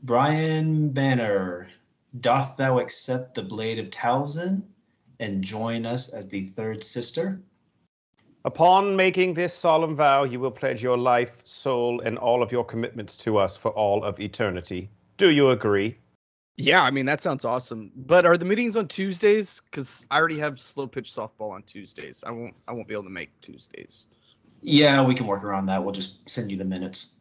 Brian Banner, doth thou accept the blade of Talzin and join us as the third sister? Upon making this solemn vow, you will pledge your life, soul, and all of your commitments to us for all of eternity. Do you agree? Yeah, I mean, that sounds awesome. But are the meetings on Tuesdays? Because I already have slow pitch softball on Tuesdays. I won't be able to make Tuesdays. Yeah, we can work around that. We'll just send you the minutes.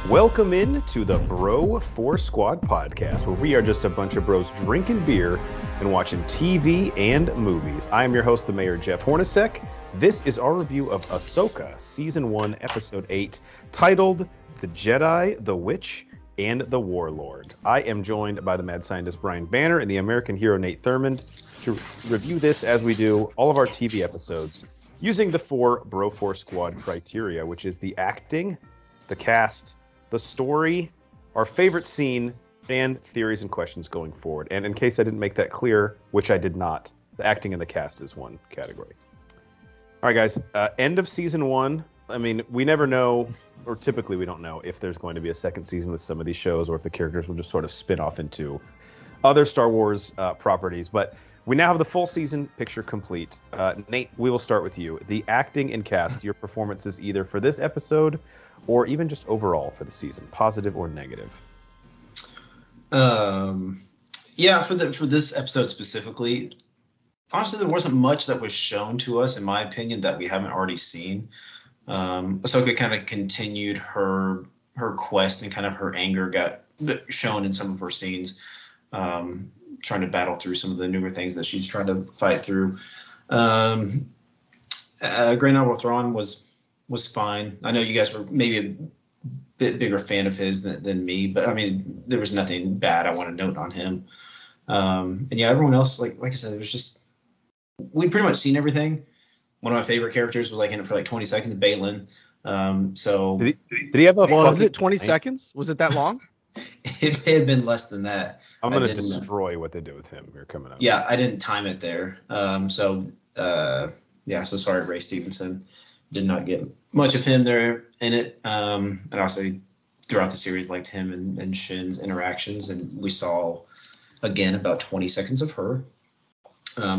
Welcome in to the Bro 4 Squad podcast, where we are just a bunch of bros drinking beer and watching TV and movies. I am your host, the Mayor Jeff Hornacek. This is our review of Ahsoka, Season 1, Episode 8, titled The Jedi, the Witch, and the Warlord. I am joined by the mad scientist Brian Banner and the American hero Nate Thurmond to review this as we do all of our TV episodes using the 4 Bro 4 Squad criteria, which is the acting, the cast, the story, our favorite scene, and theories and questions going forward. And in case I didn't make that clear, which I did not, the acting and the cast is one category. All right, guys, end of season 1. I mean, we never know, or typically we don't know, if there's going to be a second season with some of these shows or if the characters will just sort of spin off into other Star Wars properties. But we now have the full season picture complete. Nate, we will start with you. The acting and cast, your performances either for this episode or even just overall for the season, positive or negative? Yeah, for this episode specifically, honestly, there wasn't much that was shown to us, in my opinion, that we haven't already seen. Ahsoka kind of continued her quest, and kind of her anger got shown in some of her scenes, trying to battle through some of the newer things that she's trying to fight through. Grand Admiral Thrawn was fine. I know you guys were maybe a bit bigger fan of his than me, but I mean, there was nothing bad I want to note on him. And yeah, everyone else, like I said, it was just, we'd pretty much seen everything. One of my favorite characters was in it for 20 seconds, Balin. So did he have a was it 20 seconds? Was it that long? It may have been less than that. I'm going to destroy what they do with him here coming up. Yeah, I didn't time it there. So sorry, Ray Stevenson. Did not get much of him there in it. And also throughout the series liked him and Shin's interactions, and we saw again about 20 seconds of her.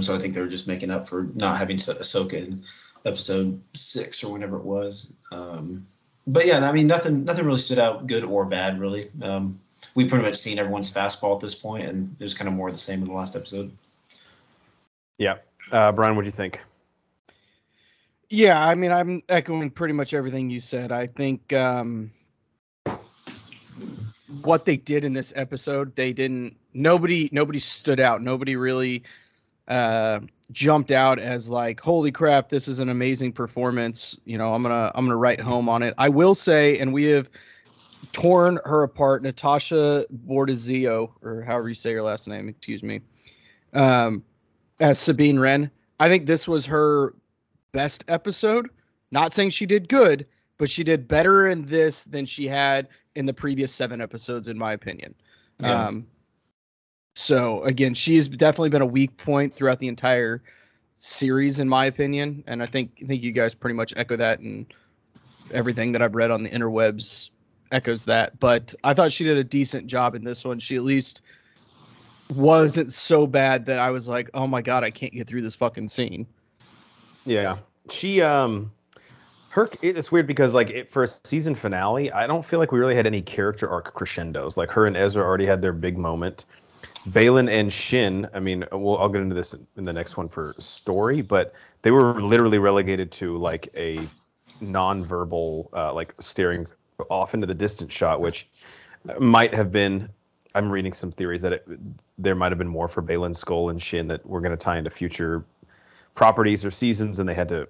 So I think they were just making up for not having Ahsoka in episode 6 or whenever it was. But yeah, I mean, nothing really stood out, good or bad, really. We've pretty much seen everyone's fastball at this point, and there's kind of more of the same in the last episode. Yeah. Brian, what'd you think? Yeah, I mean, I'm echoing pretty much everything you said. I think what they did in this episode, nobody stood out. Nobody really jumped out as like, holy crap, this is an amazing performance. You know, I'm gonna write home on it. I will say, and we have torn her apart, Natasha Bordizio, or however you say your last name, excuse me, as Sabine Wren. I think this was her best episode. Not saying she did good, but she did better in this than she had in the previous 7 episodes, in my opinion. Yeah. So again, she's definitely been a weak point throughout the entire series, in my opinion. And I think you guys pretty much echo that, and everything that I've read on the interwebs echoes that. But I thought she did a decent job in this one. She at least wasn't so bad that I was like, oh my God, I can't get through this fucking scene. Yeah, she it's weird because for a season finale, I don't feel like we really had any character arc crescendos. Like her and Ezra already had their big moment. Balin and Shin, I mean, I'll get into this in the next one for story, but they were literally relegated to like a non-verbal, staring off into the distance shot, which might have been. I'm reading some theories that there might have been more for Balin, Skull, and Shin that we're going to tie into future properties or seasons, and they had to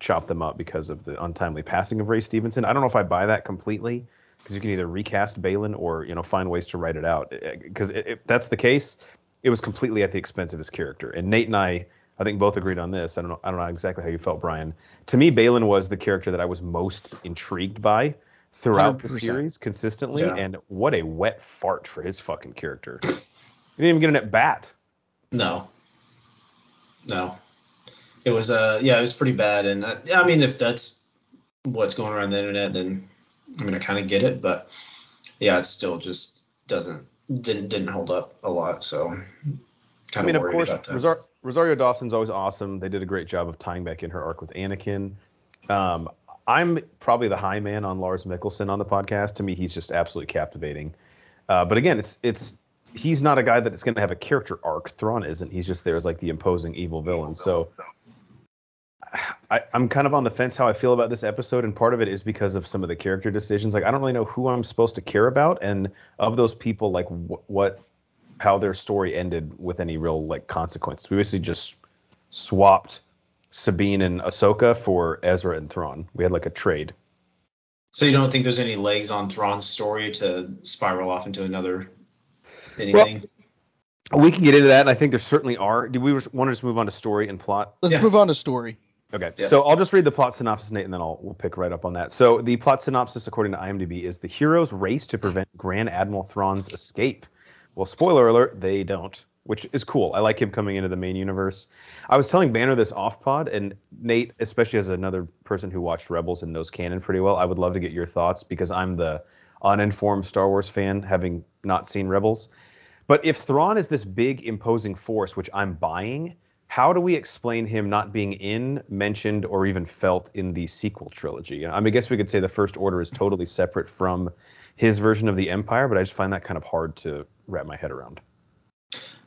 chop them up because of the untimely passing of Ray Stevenson. I don't know if I buy that completely, because you can either recast Balin or find ways to write it out. Because if that's the case, it was completely at the expense of his character. And Nate and I think both agreed on this. I don't know exactly how you felt, Brian. To me, Balin was the character that I was most intrigued by throughout 100%. the series consistently. Yeah. And what a wet fart for his fucking character. He didn't even get an at bat. No. It was it was pretty bad. And I mean, if that's what's going around the internet, then I mean, I kind of get it, but yeah, it still just didn't hold up a lot. So kind of worried about that. Rosario Dawson's always awesome. They did a great job of tying back in her arc with Anakin. I'm probably the high man on Lars Mikkelsen on the podcast. To me, he's just absolutely captivating. But again, he's not a guy that's going to have a character arc. Thrawn isn't. He's just there as like the imposing evil villain. So I'm kind of on the fence how I feel about this episode, and part of it is because of some of the character decisions. Like, I don't really know who I'm supposed to care about, and of those people, like how their story ended with any real like consequence. We basically just swapped Sabine and Ahsoka for Ezra and Thrawn. We had like a trade. So you don't think there's any legs on Thrawn's story to spiral off into another anything? Well, we can get into that, and I think there certainly are. Do we want to just move on to story and plot? Let's move on to story. Okay, so I'll just read the plot synopsis, Nate, and then we'll pick right up on that. So the plot synopsis, according to IMDb, is the heroes race to prevent Grand Admiral Thrawn's escape. Well, spoiler alert, they don't, which is cool. I like him coming into the main universe. I was telling Banner this off pod, and Nate, especially as another person who watched Rebels and knows canon pretty well, I would love to get your thoughts because I'm the uninformed Star Wars fan, having not seen Rebels. But if Thrawn is this big, imposing force, which I'm buying, how do we explain him not being mentioned, or even felt in the sequel trilogy? I mean, I guess we could say the First Order is totally separate from his version of the Empire, but I just find that kind of hard to wrap my head around.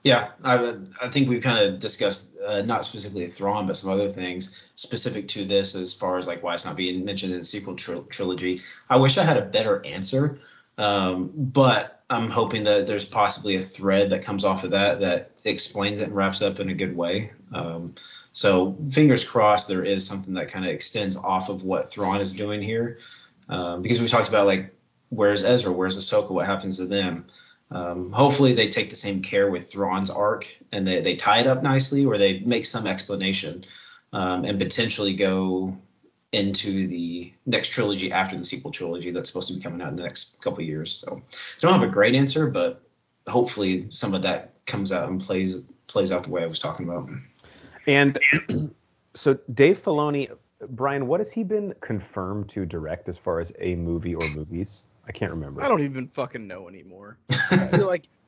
Yeah, I think we've kind of discussed not specifically Thrawn, but some other things specific to this as far as like why it's not being mentioned in the sequel trilogy. I wish I had a better answer, but I'm hoping that there's possibly a thread that comes off of that explains it and wraps up in a good way. So fingers crossed there is something that kind of extends off of what Thrawn is doing here, because we talked about like where's Ezra, where's Ahsoka, what happens to them. Hopefully they take the same care with Thrawn's arc and they tie it up nicely, or they make some explanation and potentially go into the next trilogy after the sequel trilogy that's supposed to be coming out in the next couple of years. So I don't have a great answer, but hopefully some of that comes out and plays out the way I was talking about. And so Dave Filoni, Brian, what has he been confirmed to direct as far as a movie or movies? I can't remember. I don't even fucking know anymore.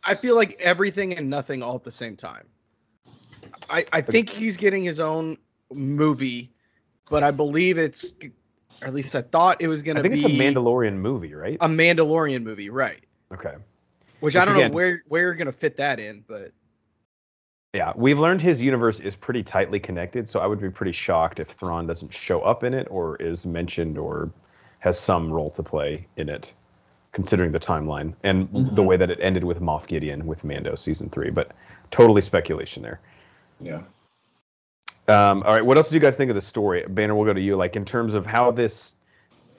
I feel like everything and nothing all at the same time. I think he's getting his own movie, but I believe or at least I thought it was going to be. I think it's a Mandalorian movie, right? A Mandalorian movie, right? Okay. Which I don't know where you're going to fit that in, but. Yeah, we've learned his universe is pretty tightly connected, so I would be pretty shocked if Thrawn doesn't show up in it or is mentioned or has some role to play in it, considering the timeline and the way that it ended with Moff Gideon with Mando season 3. But totally speculation there. Yeah. All right, what else do you guys think of the story? Banner, we'll go to you. Like, in terms of how this,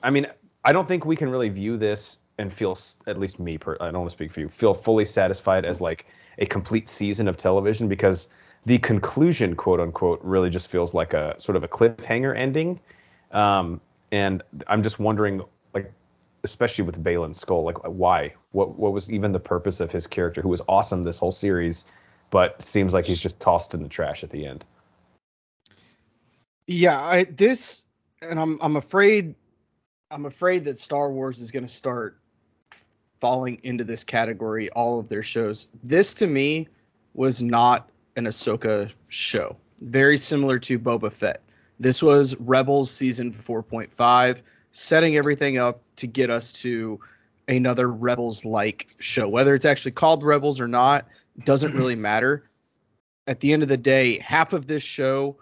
I mean, I don't think we can really view this and feel, at least me, I don't want to speak for you, feel fully satisfied as like a complete season of television, because the conclusion, quote unquote, really just feels like a sort of a cliffhanger ending. And I'm just wondering, like, especially with Balin's skull, like, why? What was even the purpose of his character, who was awesome this whole series, but seems like he's just tossed in the trash at the end? Yeah, I'm afraid that Star Wars is going to start falling into this category, all of their shows. This, to me, was not an Ahsoka show. Very similar to Boba Fett. This was Rebels season 4.5, setting everything up to get us to another Rebels-like show. Whether it's actually called Rebels or not, doesn't really matter. At the end of the day, half of this show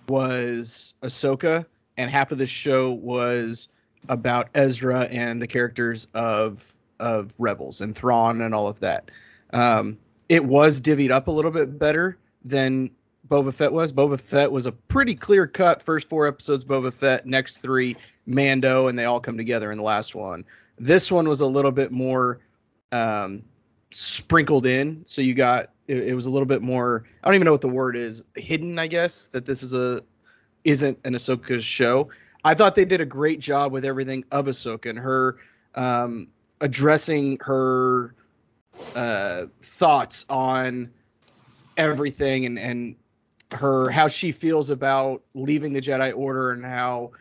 was Ahsoka, and half of this show was about Ezra and the characters of Rebels and Thrawn and all of that. It was divvied up a little bit better than Boba Fett was. Boba Fett was a pretty clear-cut first 4 episodes Boba Fett, next 3 Mando, and they all come together in the last one. This one was a little bit more sprinkled in. So you got it was a little bit more. I don't even know what the word is. Hidden, I guess, that this isn't an Ahsoka show. I thought they did a great job with everything of Ahsoka and her addressing her thoughts on everything and her how she feels about leaving the Jedi Order and how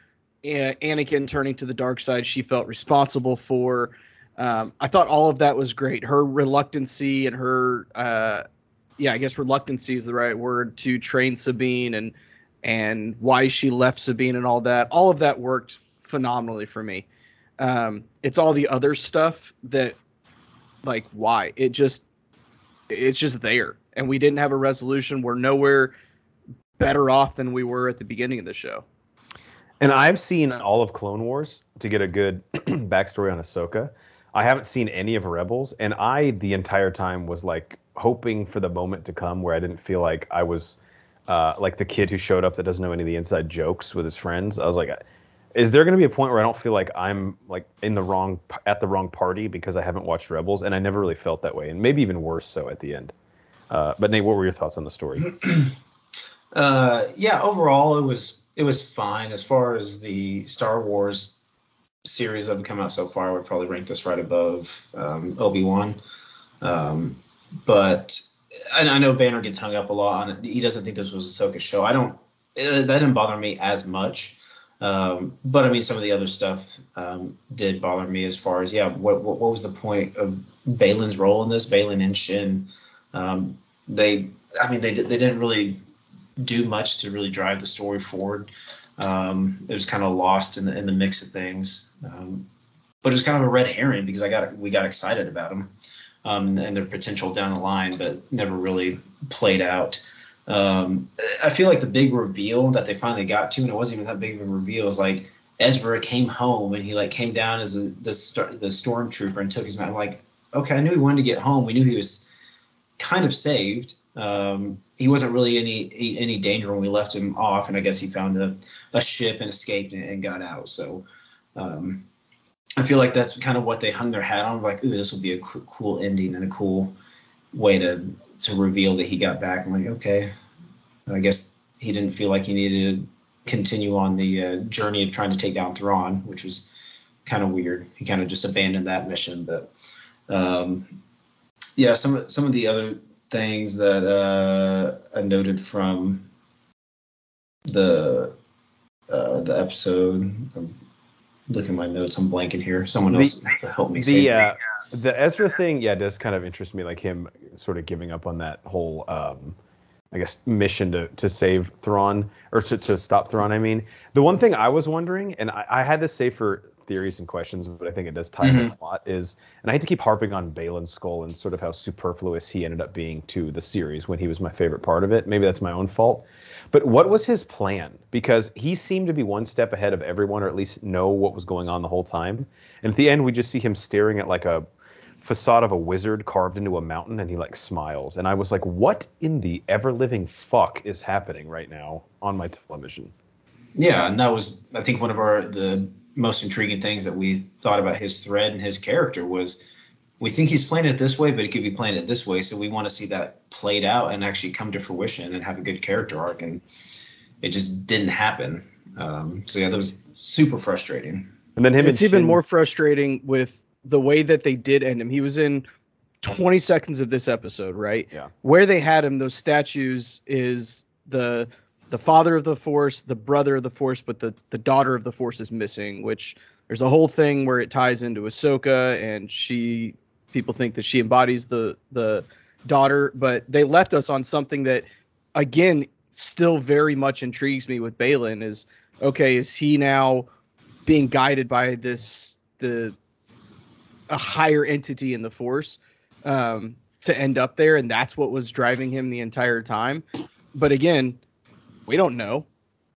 Anakin turning to the dark side she felt responsible for. I thought all of that was great. Her reluctancy and her I guess reluctancy is the right word to train Sabine and why she left Sabine and all that. All of that worked phenomenally for me. It's all the other stuff that, like, why? It's just there. And we didn't have a resolution. We're nowhere better off than we were at the beginning of the show. And I've seen all of Clone Wars to get a good backstory on Ahsoka. I haven't seen any of Rebels, and I, the entire time, was, like, hoping for the moment to come where I didn't feel like I was like the kid who showed up that doesn't know any of the inside jokes with his friends. I was like, is there going to be a point where I don't feel like I'm like at the wrong party because I haven't watched Rebels? And I never really felt that way, and maybe even worse so at the end. But Nate, what were your thoughts on the story? Overall it was fine. As far as the Star Wars series that have come out so far, I would probably rank this right above Obi-Wan. But I know Banner gets hung up a lot on it. He doesn't think this was Ahsoka's show. That didn't bother me as much. But I mean, some of the other stuff did bother me as far as, what was the point of Balin's role in this? Balin and Shin, they didn't really do much to really drive the story forward. It was kind of lost in the mix of things. But it was kind of a red herring because we got excited about them. And their potential down the line, but never really played out. I feel like the big reveal that they finally got to, and it wasn't even that big of a reveal, is like Ezra came home and he like came down as the stormtrooper and took his man. I'm like, okay, I knew he wanted to get home. We knew he was kind of saved. He wasn't really any danger when we left him off, and I guess he found a ship and escaped and got out. So. I feel like that's kind of what they hung their hat on. Like, ooh, this will be a cool ending and a cool way to reveal that he got back. I'm like, okay, I guess he didn't feel like he needed to continue on the journey of trying to take down Thrawn, which was kind of weird. He kind of just abandoned that mission. But some of the other things that I noted from the episode. Look at my notes. I'm blanking here. Someone else help me. The Ezra thing, does kind of interest me. Like him sort of giving up on that whole, I guess, mission to save Thrawn or to stop Thrawn. I mean, the one thing I was wondering, and I had this saved for theories and questions, but I think it does tie in a lot. Is, and I hate to keep harping on Balin's skull and sort of how superfluous he ended up being to the series when he was my favorite part of it. Maybe that's my own fault. But what was his plan? Because he seemed to be one step ahead of everyone, or at least know what was going on the whole time. And at the end, we just see him staring at like a facade of a wizard carved into a mountain, and he like smiles. And I was like, what in the ever-living fuck is happening right now on my television? Yeah, and that was, I think, one of the most intriguing things that we thought about his thread and his character was, we think he's playing it this way, but he could be playing it this way. So we want to see that played out and actually come to fruition and have a good character arc. And it just didn't happen. That was super frustrating. And then it's even more frustrating with the way that they did end him. He was in 20 seconds of this episode, right? Yeah. Where they had him, those statues is the father of the Force, the brother of the Force, but the daughter of the Force is missing, which there's a whole thing where it ties into Ahsoka, and people think that she embodies the daughter, but they left us on something that, again, still very much intrigues me with Balin is, okay, is he now being guided by a higher entity in the Force to end up there, and that's what was driving him the entire time? But again, we don't know.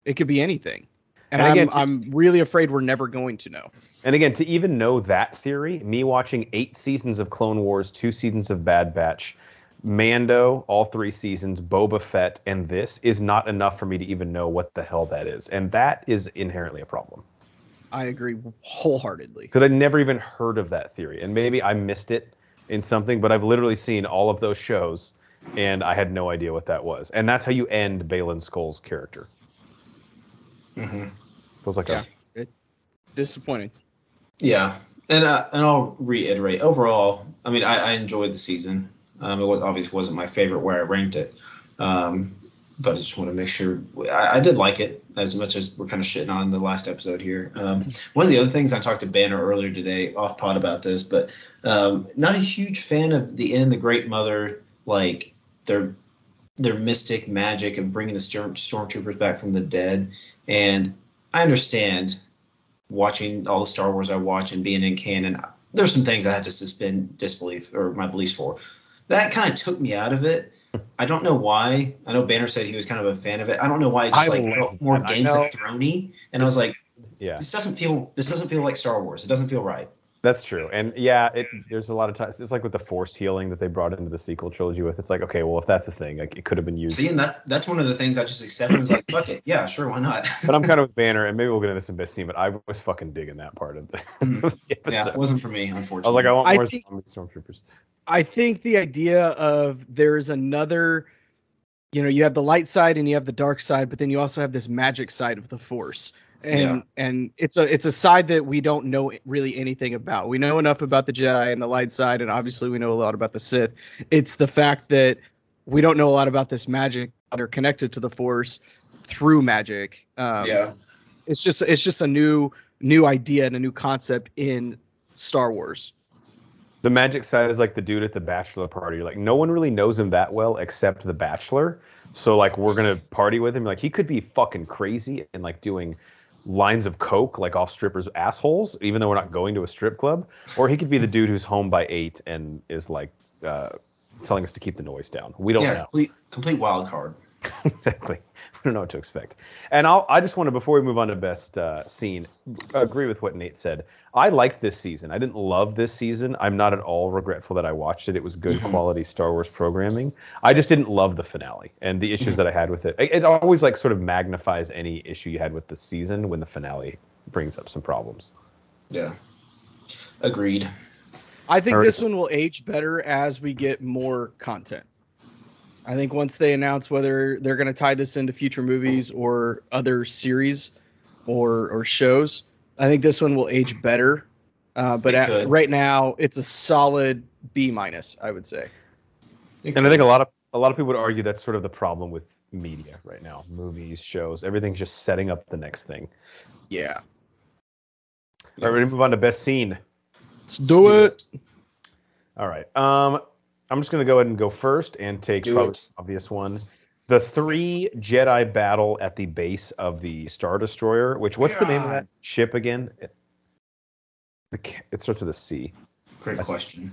It could be anything. And again, I'm really afraid we're never going to know. And again, to even know that theory, me watching 8 seasons of Clone Wars, 2 seasons of Bad Batch, Mando, all 3 seasons, Boba Fett, and this is not enough for me to even know what the hell that is. And that is inherently a problem. I agree wholeheartedly. Because I never even heard of that theory, and maybe I missed it in something, but I've literally seen all of those shows, and I had no idea what that was. And that's how you end Baylan Skoll's character. Mm-hmm. Feels like disappointing. Yeah, and I'll reiterate. Overall, I mean, I enjoyed the season. Obviously wasn't my favorite where I ranked it, but I just want to make sure I did like it as much as we're kind of shitting on the last episode here. One of the other things I talked to Banner earlier today off pod about this, but not a huge fan of the end, the Great Mother, like their mystic magic of bringing the stormtroopers back from the dead. And I understand watching all the Star Wars I watch and being in canon, there's some things I had to suspend disbelief or my beliefs for. That kind of took me out of it. I don't know why. I know Banner said he was kind of a fan of it. I don't know why it just felt more Games of Thrones-y. And I was like, this doesn't feel like Star Wars. It doesn't feel right. That's true. And yeah, there's a lot of times it's like with the Force healing that they brought into the sequel trilogy with. It's like, okay, well, if that's a thing, like it could have been used. See, and that's one of the things I just accepted. I was like, fuck it. Yeah, sure, why not? But I'm kind of with Banner, and maybe we'll get into this in best scene, but I was fucking digging that part of the episode. Yeah, it wasn't for me, unfortunately. I was like, I want more stormtroopers. I think the idea of there's another, you have the light side and you have the dark side, but then you also have this magic side of the Force. And it's a side that we don't know really anything about. We know enough about the Jedi and the light side, and obviously we know a lot about the Sith. It's the fact that we don't know a lot about this magic that are connected to the Force through magic. It's just a new idea and a new concept in Star Wars. The magic side is like the dude at the bachelor party. Like no one really knows him that well except the bachelor. So like we're gonna party with him. Like he could be fucking crazy and like doing lines of coke like off strippers' assholes, even though we're not going to a strip club. Or he could be the dude who's home by 8 and is like telling us to keep the noise down. We don't know. Complete wild card. Exactly. We don't know what to expect. And I just want to, before we move on to best scene, agree with what Nate said. I liked this season. I didn't love this season. I'm not at all regretful that I watched it. It was good quality Star Wars programming. I just didn't love the finale and the issues that I had with it. It always like sort of magnifies any issue you had with the season when the finale brings up some problems. Yeah. Agreed. I think this one will age better as we get more content. I think once they announce whether they're going to tie this into future movies or other series or shows, I think this one will age better. But right now, it's a solid B-, I would say. And I think a lot of people would argue that's sort of the problem with media right now. Movies, shows, everything's just setting up the next thing. Yeah. All right, ready to move on to best scene. Let's do it. All right. I'm just going to go ahead and go first and take probably the obvious one. The 3 Jedi battle at the base of the Star Destroyer, what's the name of that ship again? It starts with a C. Great question.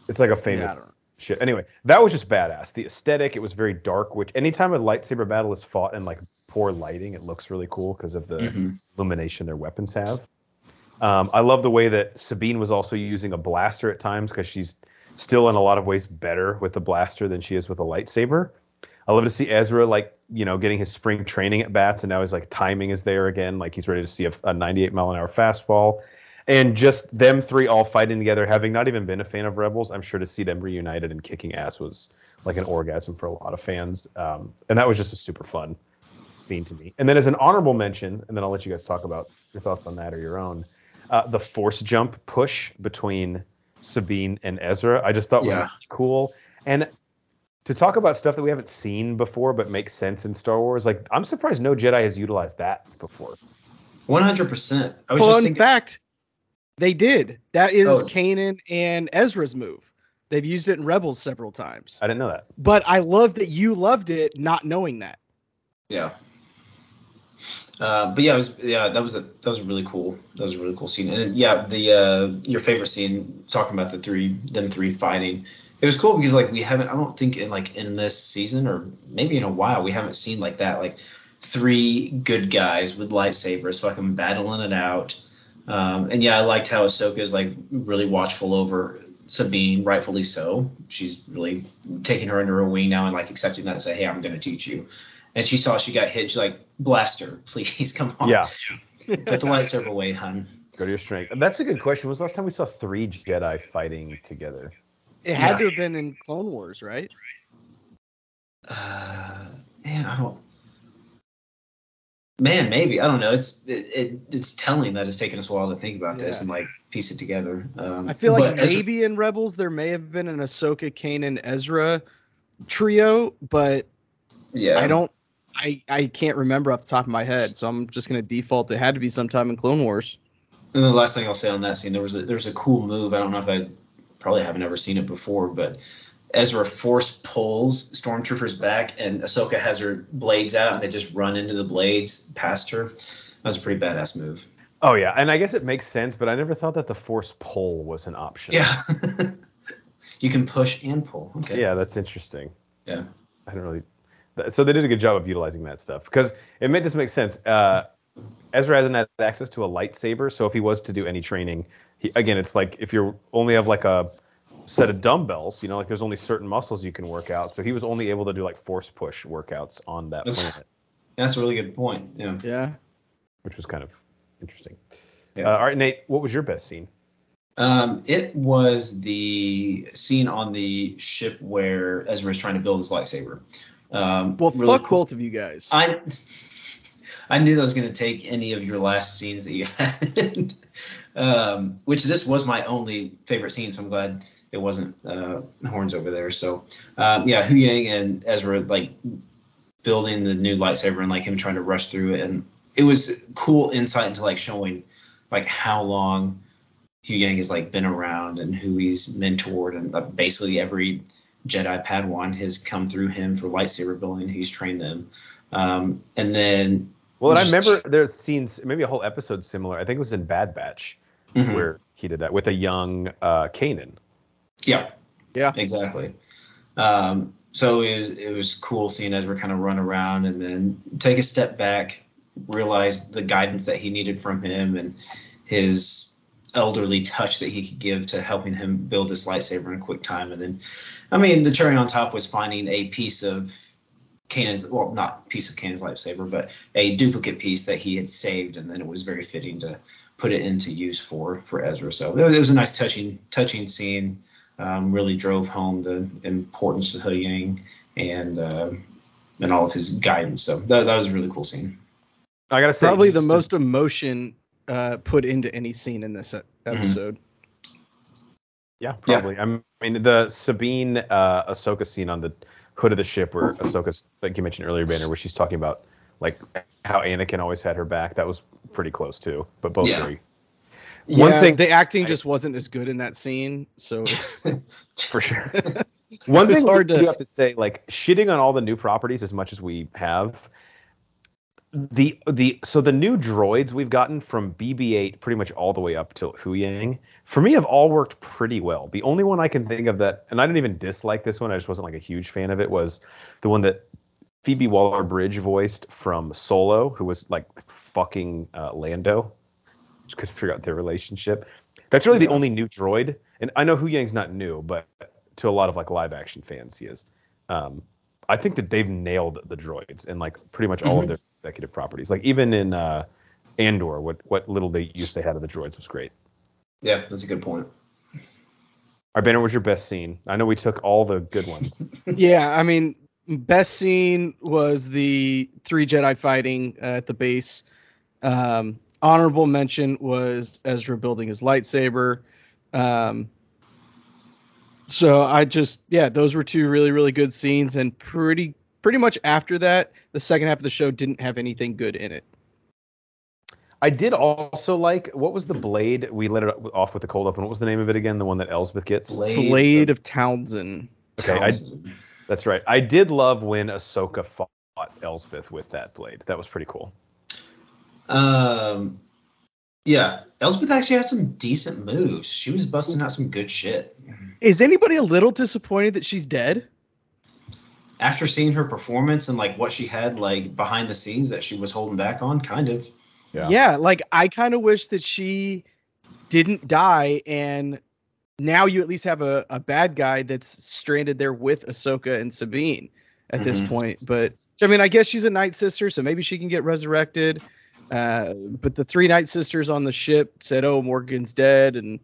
It's like a famous ship. Anyway, that was just badass. The aesthetic, it was very dark, which anytime a lightsaber battle is fought in like poor lighting, it looks really cool because of the illumination their weapons have. I love the way that Sabine was also using a blaster at times because she's still in a lot of ways better with the blaster than she is with a lightsaber. I love to see Ezra getting his spring training at bats, and now his like timing is there again. Like he's ready to see a 98 mile an hour fastball, and just them 3 all fighting together. Having not even been a fan of Rebels, I'm sure to see them reunited and kicking ass was like an orgasm for a lot of fans. And that was just a super fun scene to me. And then as an honorable mention, and then I'll let you guys talk about your thoughts on that or your own, the force jump push between Sabine and Ezra, I just thought was really cool. And to talk about stuff that we haven't seen before but makes sense in Star Wars, like I'm surprised no Jedi has utilized that before. 100%. Fun fact, they did. That is Kanan and Ezra's move. They've used it in Rebels several times. I didn't know that. But I love that you loved it, not knowing that. Yeah. But that was a really cool scene. And your favorite scene, talking about them three fighting. It was cool because like I don't think in this season or maybe in a while we haven't seen like that, like 3 good guys with lightsabers fucking battling it out. And I liked how Ahsoka is like really watchful over Sabine, rightfully so. She's really taking her under her wing now and like accepting that and say, hey, I'm going to teach you. And she saw she got hit. She's like, "Blaster, please come on." Yeah. Put the lightsaber away, hun. Go to your strength. That's a good question. When was the last time we saw 3 Jedi fighting together? It had to have been in Clone Wars, right? Man, I don't. Man, maybe I don't know. It's telling that it's taken us a while to think about this and like piece it together. I feel like maybe in Rebels there may have been an Ahsoka, Kanan, Ezra trio, but yeah, I can't remember off the top of my head, so I'm just gonna default. It had to be sometime in Clone Wars. And the last thing I'll say on that scene, there was a cool move. I don't know if I probably haven't ever seen it before, but Ezra force pulls stormtroopers back, and Ahsoka has her blades out, and they just run into the blades past her. That was a pretty badass move. Oh yeah, and I guess it makes sense, but I never thought that the force pull was an option. Yeah, you can push and pull. Okay. Yeah, that's interesting. Yeah, I don't really. So they did a good job of utilizing that stuff because it made this make sense. Ezra hasn't had access to a lightsaber, so if he was to do any training, again, it's like if you only have like a set of dumbbells, like there's only certain muscles you can work out. So he was only able to do like force push workouts on that planet. That's a really good point. Yeah. Yeah. Which was kind of interesting. Yeah. All right, Nate, what was your best scene? It was the scene on the ship where Ezra is trying to build his lightsaber. Well, really fuck both of you guys. I knew that was going to take any of your last scenes that you had, which this was my only favorite scene, so I'm glad it wasn't Horns over there. So, yeah, Hu Yang and Ezra, like, building the new lightsaber and, like, him trying to rush through it. And it was cool insight into, like, showing, like, how long Hu Yang has, like, been around and who he's mentored. And basically every Jedi Padawan has come through him for lightsaber building. He's trained them. And then... Well, and I remember there's scenes, maybe a whole episode similar. I think it was in Bad Batch where he did that with a young Kanan. Yeah. Yeah. Exactly. So it was cool seeing Ezra kind of run around and then take a step back, realize the guidance that he needed from him and his elderly touch that he could give to helping him build this lightsaber in a quick time. And then, I mean, the cherry on top was finding a piece of Kanan's, well, not piece of Kanan's lightsaber, but a duplicate piece that he had saved, and then it was very fitting to put it into use for Ezra. So it was a nice touching scene. Really drove home the importance of Hu Yang and all of his guidance. So that was a really cool scene. I gotta say, probably the most emotion put into any scene in this episode. Yeah, probably. Yeah. I mean, the Sabine Ahsoka scene on the hood of the ship where Ahsoka's, like you mentioned earlier, Banner, where she's talking about like how Anakin always had her back. That was pretty close too, but both very. One thing, the acting just wasn't as good in that scene, so for sure. One thing hard you have to say, like shitting on all the new properties as much as we have. So the new droids we've gotten from BB-8 pretty much all the way up to Hu Yang, for me, have all worked pretty well. The only one I can think of that, and I didn't even dislike this one, I just wasn't like a huge fan of it, was the one that Phoebe Waller-Bridge voiced from Solo, who was like fucking Lando. Just couldn't figure out their relationship. That's really the only new droid. And I know Hu Yang's not new, but to a lot of like live action fans, he is. I think that they've nailed the droids in like pretty much all of their executive properties. Like even in Andor, what little use they had of the droids was great. Yeah, that's a good point. Our Banner, was your best scene? I know we took all the good ones. Yeah, I mean, best scene was the 3 Jedi fighting at the base. Honorable mention was Ezra building his lightsaber. So I just, those were 2 really, really good scenes. And pretty much after that, the second half of the show didn't have anything good in it. I did also like, what was the blade? We let it off with the cold open. What was the name of it again? The one that Elsbeth gets? Blade of Townsend. Okay, that's right. I did love when Ahsoka fought Elsbeth with that blade. That was pretty cool. Yeah, Elsbeth actually had some decent moves. She was busting out some good shit. Is anybody a little disappointed that she's dead? After seeing her performance and like what she had like behind the scenes that she was holding back on, kind of. Yeah, like I kind of wish that she didn't die, and now you at least have a bad guy that's stranded there with Ahsoka and Sabine at this point. But I mean, I guess she's a Night Sister, so maybe she can get resurrected. But the 3 Night Sisters on the ship said, "Oh, Morgan's dead," and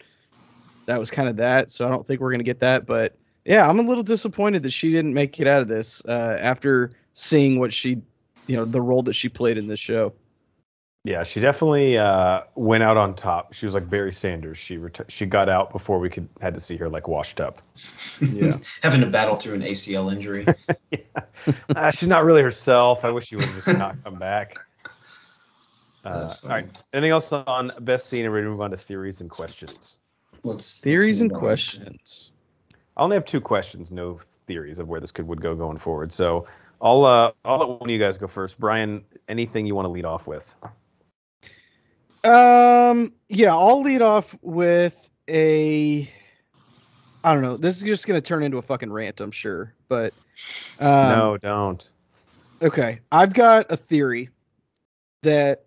that was kind of that. So I don't think we're gonna get that. But yeah, I'm a little disappointed that she didn't make it out of this after seeing what she, the role that she played in this show. Yeah, she definitely went out on top. She was like Barry Sanders. She got out before we had to see her like washed up. Yeah, having to battle through an ACL injury. Yeah. She's not really herself. I wish she would have just not come back. All right. Anything else on best scene? And we're gonna move on to theories and questions. Theories and questions. I only have 2 questions, no theories of where this would go going forward. So I'll let one of you guys go first. Brian, anything you want to lead off with? Yeah, I'll lead off with I don't know. This is just going to turn into a fucking rant, I'm sure. But no, don't. Okay, I've got a theory that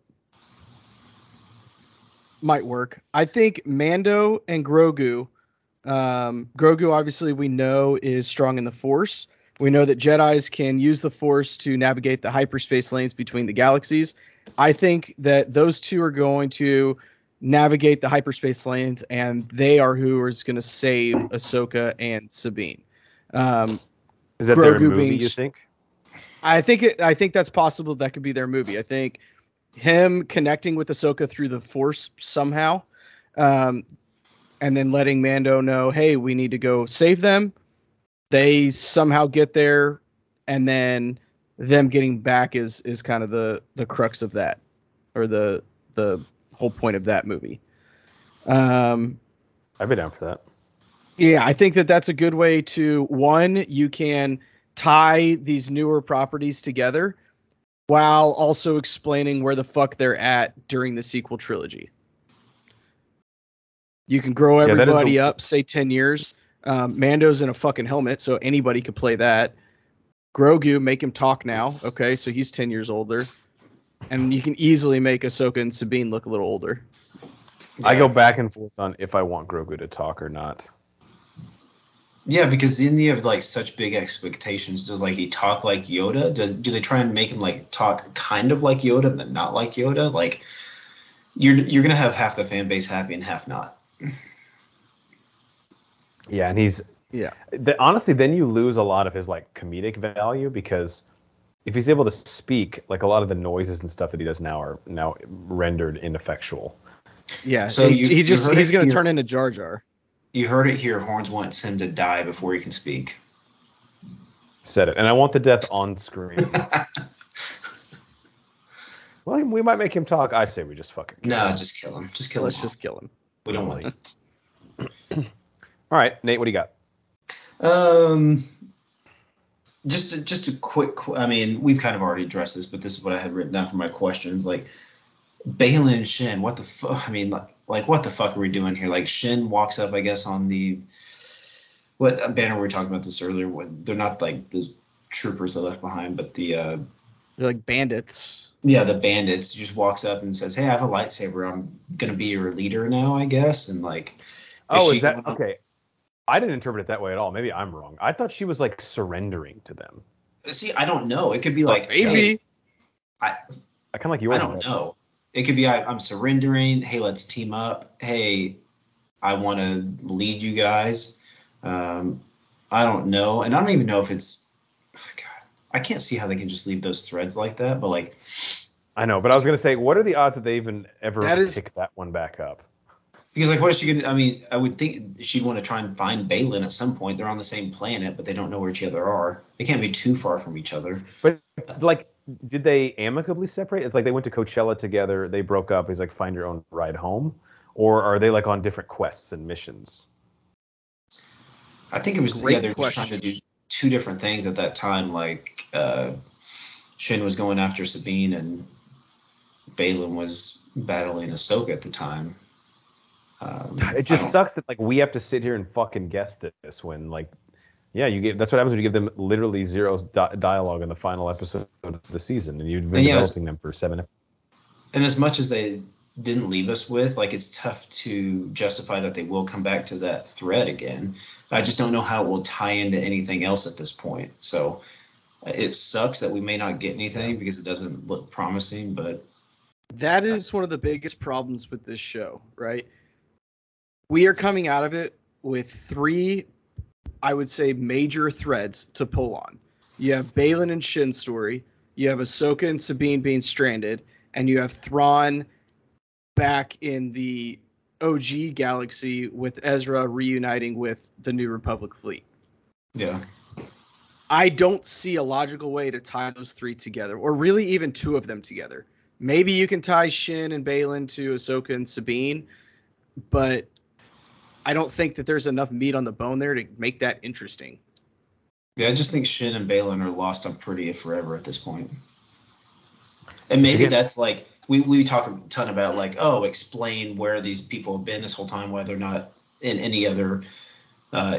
might work. I think Mando and Grogu. Grogu, obviously, we know is strong in the Force. We know that Jedis can use the Force to navigate the hyperspace lanes between the galaxies. I think that those 2 are going to navigate the hyperspace lanes, and they are who is going to save Ahsoka and Sabine. Is that their movie, you think? I think that's possible. That could be their movie. I think him connecting with Ahsoka through the Force somehow, and then letting Mando know, hey, we need to go save them. They somehow get there, and then them getting back is kind of the crux of that, or the whole point of that movie. I'd be down for that. Yeah, I think that's a good way to, one, you can tie these newer properties together while also explaining where the fuck they're at during the sequel trilogy. You can grow everybody up, say 10 years. Mando's in a fucking helmet, so anybody could play that. Grogu, make him talk now. Okay, so he's 10 years older. And you can easily make Ahsoka and Sabine look a little older. Yeah. I go back and forth on if I want Grogu to talk or not. Yeah, because then you have like such big expectations. Does like he talk like Yoda? Do they try and make him like talk kind of like Yoda but not like Yoda? Like you're gonna have half the fan base happy and half not. Yeah, and honestly, then you lose a lot of his like comedic value, because if he's able to speak, like a lot of the noises and stuff that he does now are now rendered ineffectual. Yeah, so he's going to turn into Jar Jar. You heard it here. Horns wants him to die before he can speak. Said it, and I want the death on screen. Well, we might make him talk. I say we just fucking kill him. Just kill him. Just kill him. Let's just kill him. We don't want him. All right, Nate, what do you got? Just a quick. I mean, we've kind of already addressed this, but this is what I had written down for my questions. Like, Baylan and Shin, what the fuck? I mean, like, what the fuck are we doing here? Like, Shin walks up, I guess, on the what banner we were talking about this earlier. They're not like the troopers they left behind, but they're like bandits. Yeah, the bandits. He just walks up and says, "Hey, I have a lightsaber. I'm gonna be your leader now, I guess." And like, is that okay? I didn't interpret it that way at all. Maybe I'm wrong. I thought she was like surrendering to them. See, I don't know. It could be like maybe. Hey, I kind of like yours. I don't know. It could be I'm surrendering. Hey, let's team up. Hey, I want to lead you guys. I don't know, and I don't even know if it's. God, I can't see how they can just leave those threads like that. But like, I know. But I was gonna say, what are the odds that they even ever pick that one back up? Because like, what is she gonna? I mean, I would think she'd want to try and find Baylan at some point. They're on the same planet, but they don't know where each other are. They can't be too far from each other. But like, did they amicably separate? It's like they went to Coachella together. They broke up. He's like, find your own ride home, or are they like on different quests and missions? I think it was they were just trying to do two different things at that time. Like Shin was going after Sabine, and Baylan was battling Ahsoka at the time. It just sucks that like we have to sit here and fucking guess this when like, yeah, that's what happens when you give them literally zero dialogue in the final episode of the season, and you've been developing them for 7 episodes. And as much as they didn't leave us with, like, it's tough to justify that they will come back to that thread again. I just don't know how it will tie into anything else at this point. So It sucks that we may not get anything because it doesn't look promising, but that is one of the biggest problems with this show, right? We are coming out of it with 3, I would say, major threads to pull on. You have Baylan and Shin's story, you have Ahsoka and Sabine being stranded, and you have Thrawn back in the OG galaxy with Ezra reuniting with the New Republic fleet. yeah. I don't see a logical way to tie those 3 together, or really even 2 of them together. Maybe you can tie Shin and Baylan to Ahsoka and Sabine, but I don't think that there's enough meat on the bone there to make that interesting. Yeah, I just think Shin and Baylan are lost on Peridia forever at this point. And maybe that's like, we talk a ton about like, oh, explain where these people have been this whole time, why they're not in any other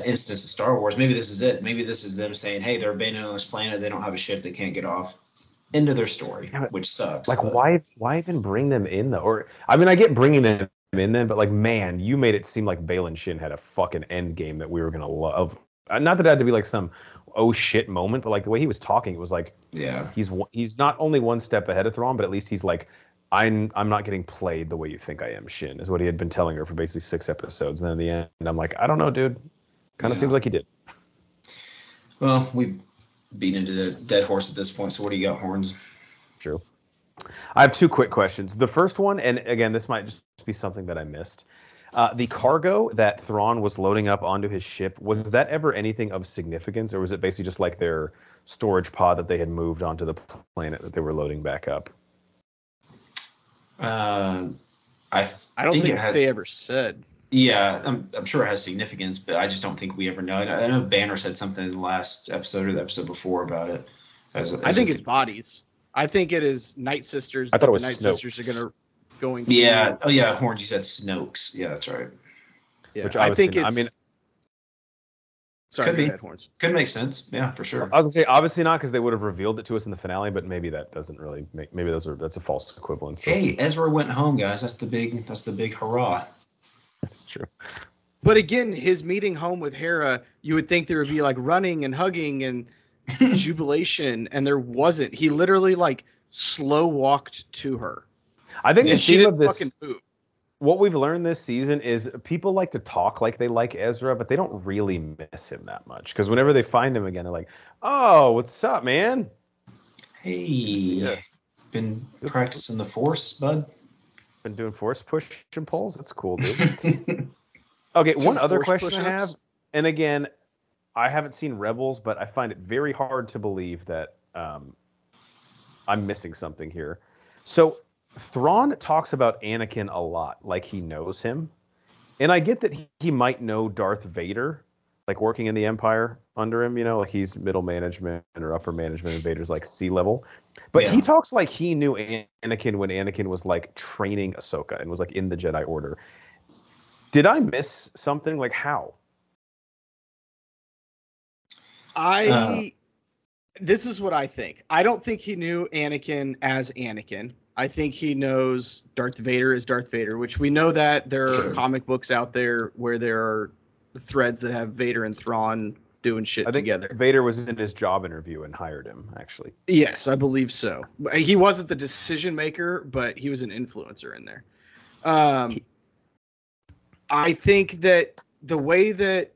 instance of Star Wars. Maybe this is it. Maybe this is them saying, hey, they're abandoned on this planet. They don't have a ship. They can't get off. End of their story, which sucks. Like, why even bring them in, though? Or, I mean, I get bringing them in then, but like, man, you made it seem like Baylan Shin had a fucking end game that we were going to love. Not that it had to be like some oh shit moment, but like the way he was talking, it was like, yeah, he's not only one step ahead of Thrawn, but at least he's like, I'm not getting played the way you think I am, Shin, is what he had been telling her for basically 6 episodes. And then in the end, I'm like, I don't know, dude. Kind of seems like he did. Well, we've beaten into the dead horse at this point. So what do you got, Horns? True. I have 2 quick questions. The first one, and again, this might just be something that I missed. The cargo that Thrawn was loading up onto his ship, was that ever anything of significance, or was it basically just like their storage pod that they had moved onto the planet that they were loading back up? I don't think they ever said. Yeah, I'm sure it has significance, but I just don't think we ever know. I know Banner said something in the last episode or the episode before about it. I think it's bodies. I think it is Night Sisters. I thought it was Night Snoke. Sisters are going to. Yeah. Oh, yeah. Horns, you said Snokes. Yeah, that's right. Yeah, Which I think it's. I mean, sorry, could be. ahead, Horns. Could make sense. Yeah, for sure. I was gonna say obviously not, because they would have revealed it to us in the finale, but maybe that doesn't really make. Maybe that's a false equivalence. Hey, Ezra went home, guys. That's the big hurrah. That's true. But again, his meeting home with Hera, you would think there would be like running and hugging and jubilation, and there wasn't. He literally like slow walked to her. I think the she theme didn't of this, fucking move. what we've learned this season is people like to talk like they like Ezra, but they don't really miss him that much. Because whenever they find him again, they're like, "Oh, what's up, man? Hey, been practicing the Force, bud? Been doing Force push and pulls? That's cool, dude." Okay, one other question I have, and again, I haven't seen Rebels, but I find it very hard to believe that I'm missing something here. So Thrawn talks about Anakin a lot, like he knows him. And I get that he might know Darth Vader, like working in the Empire under him, like he's middle management or upper management, and Vader's like sea level. But he talks like he knew Anakin when Anakin was like training Ahsoka and was like in the Jedi Order. Did I miss something? Like how? This is what I think. I don't think he knew Anakin as Anakin. I think he knows Darth Vader as Darth Vader, which we know that there are comic books out there where there are threads that have Vader and Thrawn doing shit together. Vader was in his job interview and hired him, actually. Yes, I believe so. He wasn't the decision maker, but he was an influencer in there. I think that the way that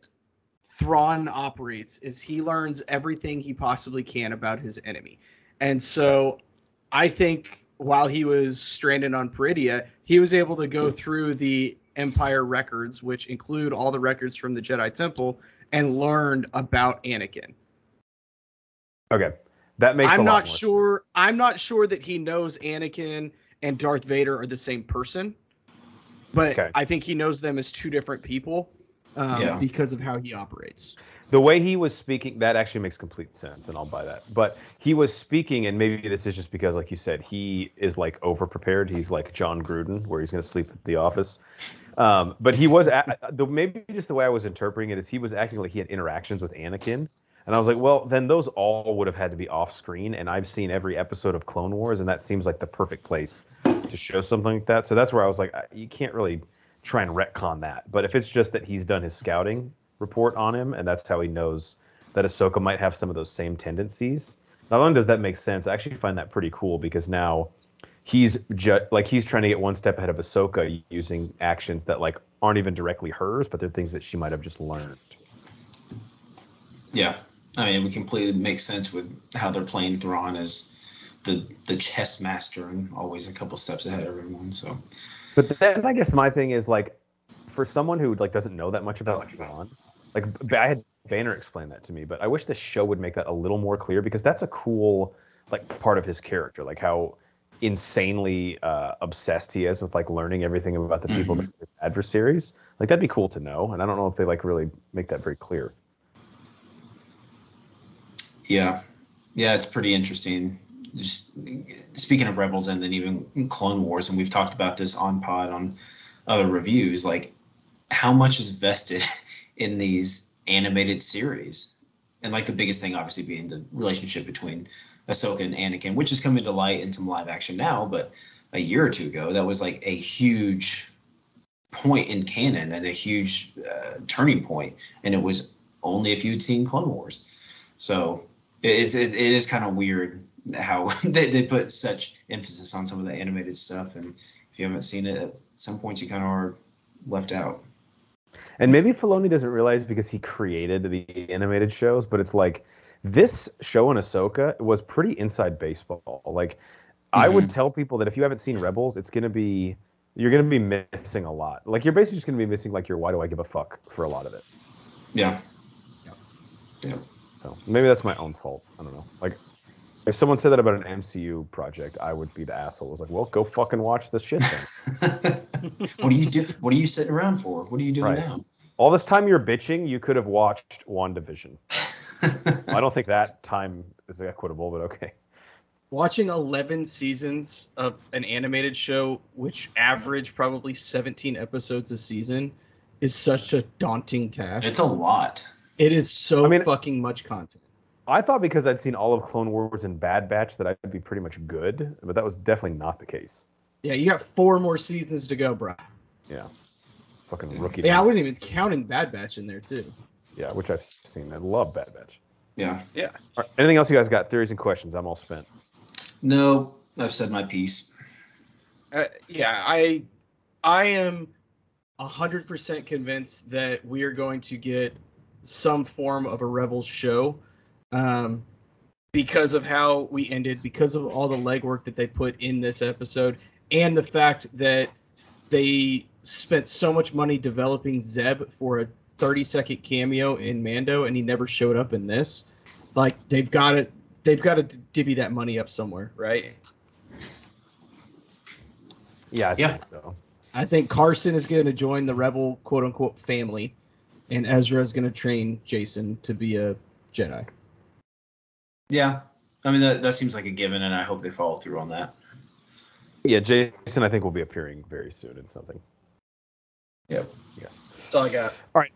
Thrawn operates is he learns everything he possibly can about his enemy. And so I think while he was stranded on Peridia, he was able to go through the Empire records, which include all the records from the Jedi Temple, and learned about Anakin. Okay. That makes I'm not sure. I'm not sure that he knows Anakin and Darth Vader are the same person, but I think he knows them as 2 different people because of how he operates. The way he was speaking, that actually makes complete sense, and I'll buy that. But he was speaking, and maybe this is just because, like you said, he is like over-prepared. He's like John Gruden, where he's going to sleep at the office. But he was, maybe just the way I was interpreting it is he was acting like he had interactions with Anakin. And I was like, well, then those all would have had to be off screen. And I've seen every episode of Clone Wars, and that seems like the perfect place to show something like that. So that's where I was like, you can't really try and retcon that. But if it's just that he's done his scouting report on him, and that's how he knows that Ahsoka might have some of those same tendencies, Not only does that make sense, I actually find that pretty cool because now he's he's trying to get one step ahead of Ahsoka using actions that like aren't even directly hers, but they're things that she might have just learned. Yeah, I mean, it completely makes sense with how they're playing Thrawn as the chess master and always a couple steps ahead of everyone. So, but then I guess my thing is like, for someone who like doesn't know that much about Thrawn, like I had Banner explain that to me, but I wish the show would make that a little more clear because that's a cool like part of his character, like how insanely obsessed he is with like learning everything about the people that are his adversaries. Like that'd be cool to know, and I don't know if they like really make that very clear. Yeah, it's pretty interesting. Just speaking of Rebels and then even Clone Wars, and we've talked about this on pod on other reviews, like how much is vested in these animated series, and like the biggest thing obviously being the relationship between Ahsoka and Anakin, which is coming to light in some live action now, but a year or two ago that was like a huge point in canon and a huge turning point, and it was only if you'd seen Clone Wars. So it is kind of weird how they put such emphasis on some of the animated stuff, and if you haven't seen it, at some points you kind of are left out. And maybe Filoni doesn't realize because he created the animated shows, but it's like this show in Ahsoka was pretty inside baseball. Like I would tell people that if you haven't seen Rebels, you're gonna be missing a lot. Like you're basically just gonna be missing like your why do I give a fuck for a lot of it. Yeah. So maybe that's my own fault. I don't know. Like if someone said that about an MCU project, I would be the asshole. I was like, well, go fucking watch this shit then. What do you do? What are you sitting around for? What are you doing now? All this time you're bitching, you could have watched WandaVision. I don't think that time is equitable, but okay. Watching 11 seasons of an animated show, which average probably 17 episodes a season, is such a daunting task. It's a lot. It is fucking much content. I thought because I'd seen all of Clone Wars and Bad Batch that I'd be pretty much good, but that was definitely not the case. Yeah, you got 4 more seasons to go, bro. Yeah. Fucking rookie. Yeah, I wasn't even counting Bad Batch in there, too. Yeah, which I've seen. I love Bad Batch. Yeah. Yeah. Right, anything else you guys got? Theories and questions? I'm all spent. No, I've said my piece. Yeah, I am 100% convinced that we are going to get some form of a Rebels show because of how we ended, because of all the legwork that they put in this episode, and the fact that they spent so much money developing Zeb for a 30-second cameo in Mando, and he never showed up in this. Like they've got to divvy that money up somewhere, right? Yeah, I think so. I think Carson is going to join the Rebel quote-unquote family, and Ezra is going to train Jason to be a Jedi. Yeah, I mean that seems like a given, and I hope they follow through on that. Yeah, Jason, I think will be appearing very soon in something. Yep. Yes. That's all I got. All right.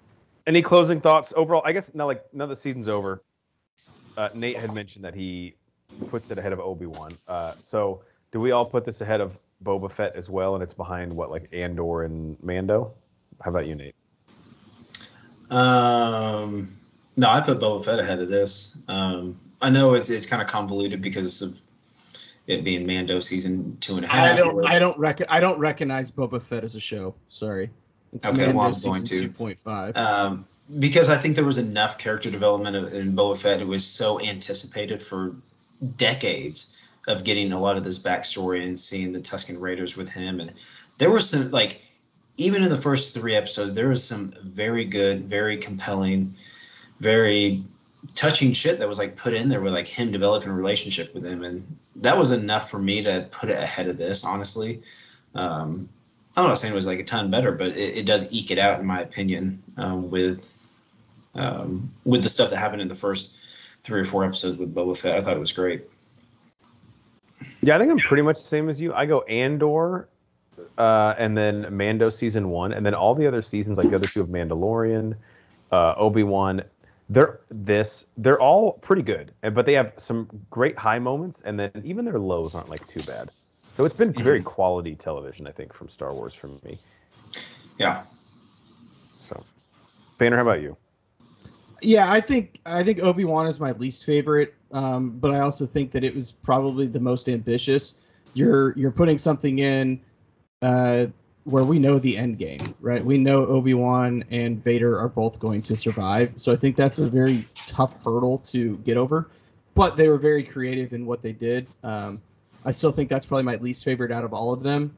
Any closing thoughts overall? I guess now the season's over. Nate had mentioned that he puts it ahead of Obi-Wan. So do we all put this ahead of Boba Fett as well, and it's behind what, like Andor and Mando? How about you, Nate? No, I put Boba Fett ahead of this. I know it's kind of convoluted because of it being Mando season 2.5. I don't recognize Boba Fett as a show. Sorry. It's okay, Mando well, I'm season going to 2.5. Because I think there was enough character development in Boba Fett. It was so anticipated for decades of getting a lot of this backstory and seeing the Tusken Raiders with him. And there was some, like, even in the first 3 episodes, there was some very good, very compelling, very touching shit that was like put in there with like him developing a relationship with him. And that was enough for me to put it ahead of this, honestly. I'm not saying it was like a ton better, but it does eke it out in my opinion with the stuff that happened in the first 3 or 4 episodes with Boba Fett. I thought it was great. Yeah, I think I'm pretty much the same as you. I go Andor, and then Mando season 1, and then all the other seasons, like the other 2 of Mandalorian, Obi-Wan. They're all pretty good, but they have some great high moments, and then even their lows aren't like too bad. So it's been very quality television, I think, from Star Wars for me. Yeah. So, Banner, how about you? Yeah, I think Obi-Wan is my least favorite, but I also think that it was probably the most ambitious. You're putting something in where we know the end game, right? We know Obi-Wan and Vader are both going to survive, so I think that's a very tough hurdle to get over. But they were very creative in what they did. I still think that's probably my least favorite out of all of them.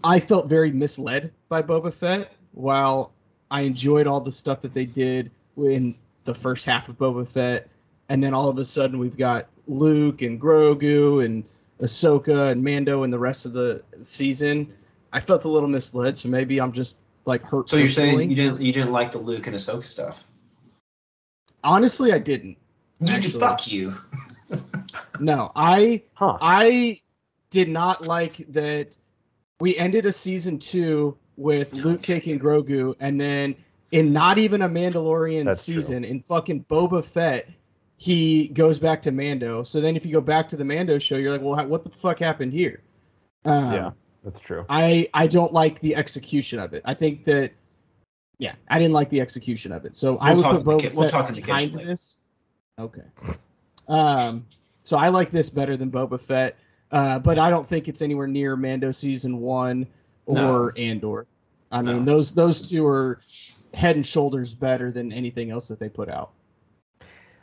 I felt very misled by Boba Fett, while I enjoyed all the stuff that they did in the first half of Boba Fett, and then all of a sudden we've got Luke and Grogu and Ahsoka and Mando and the rest of the season. I felt a little misled, so maybe I'm just like hurt. So you're saying you didn't like the Luke and Ahsoka stuff? Honestly, I didn't. Fuck you. No, I did not like that. We ended a season 2 with Luke taking Grogu, and then in not even a Mandalorian season, in fucking Boba Fett, he goes back to Mando. So then if you go back to the Mando show, you're like, well, what the fuck happened here? Yeah, that's true. I don't like the execution of it. I think that, I didn't like the execution of it. So I would put Boba Fett behind this. Okay. So I like this better than Boba Fett, but I don't think it's anywhere near Mando season 1 or Andor. I mean, those two are head and shoulders better than anything else that they put out.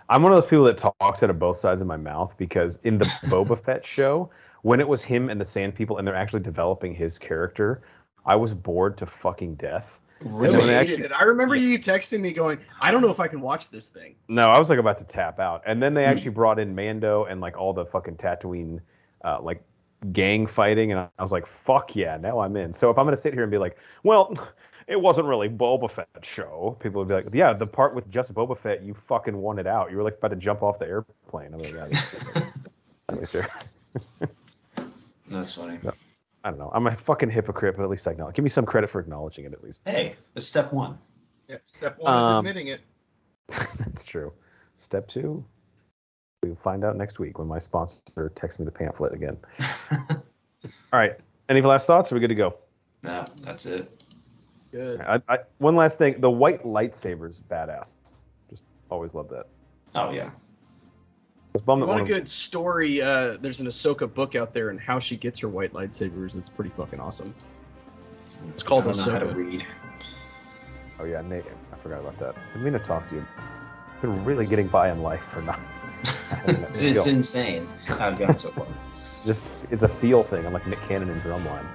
I'm one of those people that talks out of both sides of my mouth, because in the Boba Fett show, when it was him and the Sand People and they're actually developing his character, I was bored to fucking death. Really? I remember you texting me going, I don't know if I can watch this thing. No, I was like about to tap out. And then they actually brought in Mando and like all the fucking Tatooine like gang fighting, and I was like, fuck yeah, now I'm in. So if I'm going to sit here and be like, well, it wasn't really Boba Fett show, people would be like, yeah, the part with just Boba Fett, you fucking won it out. You were like about to jump off the airplane. I'm like, yeah, that's funny. No, I don't know. I'm a fucking hypocrite, but at least I acknowledge. Give me some credit for acknowledging it at least. Hey, that's step 1. Yeah, step 1 is admitting it. That's true. Step 2, we'll find out next week when my sponsor texts me the pamphlet again. All right. Any last thoughts? Are we good to go? No, that's it. Good. One last thing. The white lightsaber's badass. Just always love that. Oh, yeah. Want a good story? There's an Ahsoka book out there, and how she gets her white lightsabers. It's pretty fucking awesome. It's called Ahsoka. I don't know how to read. Oh, yeah, Nate. I forgot about that. I didn't mean to talk to you. I've been really getting by in life for not. It's insane how I've gotten so far. It's a feel thing. I'm like Nick Cannon in Drumline.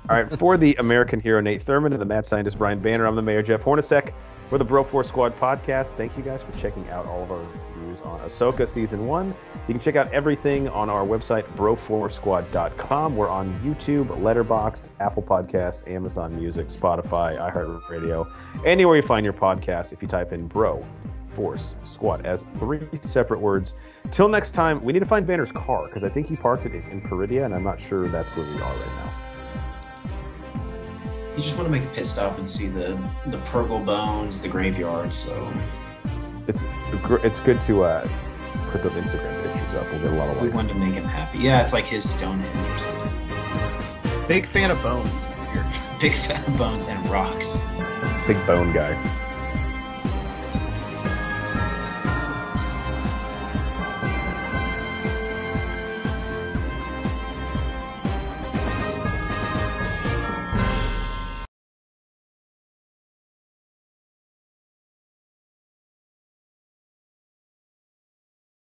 All right, for the American hero Nate Thurman and the mad scientist Brian Banner, I'm the mayor Jeff Hornacek. We're the Bro Force Squad podcast. Thank you guys for checking out all of our reviews on Ahsoka Season 1. You can check out everything on our website, broforcesquad.com. We're on YouTube, Letterboxd, Apple Podcasts, Amazon Music, Spotify, iHeartRadio, anywhere you find your podcast if you type in Bro Force Squad as 3 separate words. Till next time, we need to find Banner's car, because I think he parked it in Peridia, and I'm not sure that's where we are right now. You just want to make a pit stop and see the Purgle bones, the graveyard. So it's good to put those Instagram pictures up. We'll get a lot of likes. We wanted to make him happy. Yeah, it's like his Stonehenge or something. Big fan of bones. Big fan of bones and rocks. Big bone guy.